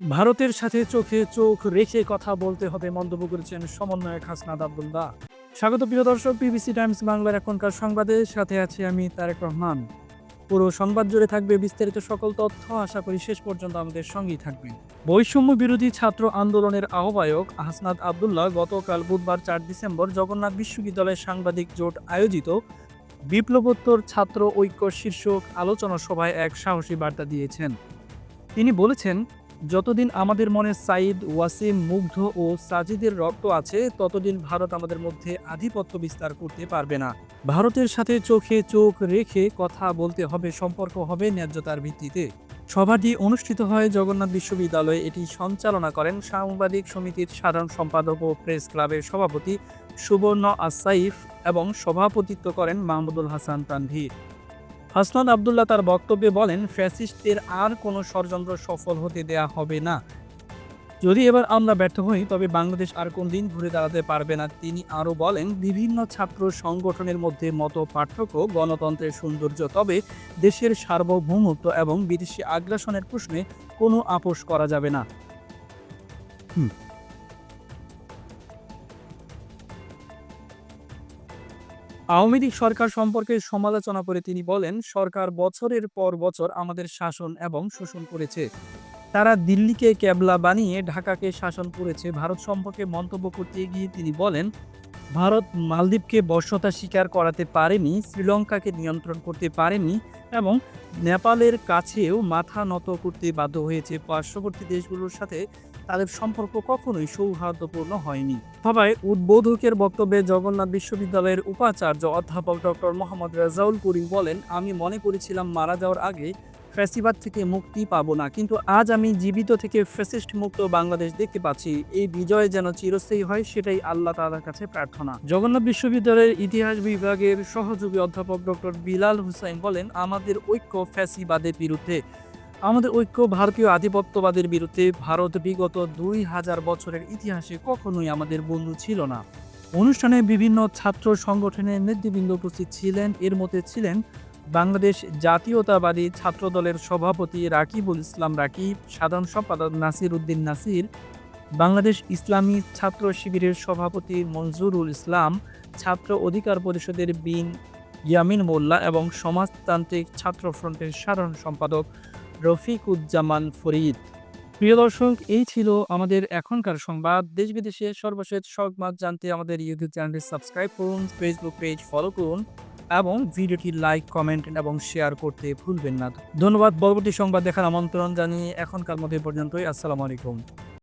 ভারতের সাথে চোখে চোখ রেখে কথা বলতে হবে মন্তব্য করেছেন সমন্বয়ক হাসনাত আব্দুল্লাহ। স্বাগত প্রিয় দর্শক, বিবিসি টাইমস বাংলার এখনকার সংবাদের সাথে আছি আমি তারেক রহমান। পুরো সংবাদ জুড়ে থাকবে বিস্তারিত সকল তথ্য, আশা করি শেষ পর্যন্ত আমাদের সঙ্গেই থাকবেন। বৈষম্য বিরোধী ছাত্র আন্দোলনের আহ্বায়ক হাসনাত আব্দুল্লাহ গতকাল বুধবার ৪ ডিসেম্বর জগন্নাথ বিশ্ববিদ্যালয়ের সাংবাদিক জোট আয়োজিত বিপ্লবোত্তর ছাত্র ঐক্য শীর্ষক আলোচনা সভায় এক সাহসী বার্তা দিয়েছেন। তিনি বলেছেন, যতদিন আমাদের মনে সাইদ, ওয়াসিম, মুগ্ধ ও সাজিদের রক্ত আছে ততদিন ভারত আমাদের মধ্যে আধিপত্য বিস্তার করতে পারবে না। ভারতের সাথে চোখে চোখ রেখে কথা বলতে হবে, সম্পর্ক হবে ন্যায্যতার ভিত্তিতে। সভাটি অনুষ্ঠিত হয় জগন্নাথ বিশ্ববিদ্যালয়ে। এটি সঞ্চালনা করেন সাংবাদিক সমিতির সাধারণ সম্পাদক ও প্রেস ক্লাবের সভাপতি সুবর্ণ আসাইফ এবং সভাপতিত্ব করেন মাহমুদুল হাসান তানভীর। হাসনাত আব্দুল্লাহ তার বক্তব্যে বলেন, ফ্যাসিস্টদের আর কোনো ষড়যন্ত্র সফল হতে দেয়া হবে না। যদি এবার আমরা ব্যর্থ হই তবে বাংলাদেশ আর কোনদিন ঘুরে দাঁড়াতে পারবে না। তিনি আরও বলেন, বিভিন্ন ছাত্র সংগঠনের মধ্যে মত পার্থক্য গণতন্ত্রের সৌন্দর্য, তবে দেশের সার্বভৌমত্ব এবং বিদেশি আগ্রাসনের প্রশ্নে কোনো আপোষ করা যাবে না। আওয়ামী লীগ সরকার সম্পর্কে সমালোচনা করে তিনি বলেন, সরকার বছরের পর বছর আমাদের শাসন এবং শোষণ করেছে। তারা দিল্লিকে ক্যাবলা বানিয়ে ঢাকাকে শাসন করেছে। ভারত সম্পর্কে মন্তব্য করতে গিয়ে তিনি বলেন, ভারত মালদ্বীপকে বশ্যতা স্বীকার করাতে পারেনি, শ্রীলঙ্কাকে নিয়ন্ত্রণ করতে পারেনি এবং নেপালের কাছেও মাথা নত করতে বাধ্য হয়েছে। পার্শ্ববর্তী দেশগুলোর সাথে তাদের সম্পর্ক কখনোই সৌহার্দ্যপূর্ণ হয়নি। সভায় উদ্বোধকের বক্তব্যে জগন্নাথ বিশ্ববিদ্যালয়ের উপাচার্য অধ্যাপক ডক্টর মোহাম্মদ রেজাউল করিম বলেন, আমি মনে করেছিলাম মারা যাওয়ার আগে ফ্যাসিবাদ থেকে মুক্তি পাবো না, কিন্তু আজ আমি জীবিত থেকে ফ্যাসিস্ট মুক্ত বাংলাদেশ দেখতে পাচ্ছি। এই বিজয় যেন চিরস্থায়ী হয়, সেটাই আল্লাহ তাআলার কাছে প্রার্থনা। জগন্নাথ বিশ্ববিদ্যালয়ের ইতিহাস বিভাগের সহযোগী অধ্যাপক ডক্টর বিলাল হুসাইন বলেন, আমাদের ঐক্য ফ্যাসিবাদের বিরুদ্ধে, আমাদের ঐক্য ভারতীয় আধিপত্যবাদের বিরুদ্ধে। ভারত বিগত ২০০০ বছরের ইতিহাসে কখনোই আমাদের বন্ধু ছিল না। অনুষ্ঠানে বিভিন্ন ছাত্র সংগঠনের নেতৃবৃন্দ উপস্থিত ছিলেন। এর মধ্যে ছিলেন বাংলাদেশ জাতীয়তাবাদী ছাত্রদলের সভাপতি রাকিবুল ইসলাম রাকিব, সাধারণ সম্পাদক নাসির উদ্দিন নাসির, বাংলাদেশ ইসলামী ছাত্র শিবিরের সভাপতি মনজুরুল ইসলাম, ছাত্র অধিকার পরিষদের বিন ইয়ামিন মোল্লা এবং সমাজতান্ত্রিক ছাত্র ফ্রন্টের সাধারণ সম্পাদক রফিকুজ্জামান ফরিদ। প্রিয় দর্শক, এই ছিল আমাদের এখনকার সংবাদ। দেশ বিদেশের সর্বশেষ সংবাদ জানতে আমাদের ইউটিউব চ্যানেলটি সাবস্ক্রাইব করুন, ফেসবুক পেজ ফলো করুন এবং ভিডিওটি লাইক, কমেন্ট এবং শেয়ার করতে ভুলবেন না। ধন্যবাদ। পরবর্তী সংবাদ দেখার আমন্ত্রণ জানিয়ে এখনকার মতো এ পর্যন্তই। আসসালামু আলাইকুম।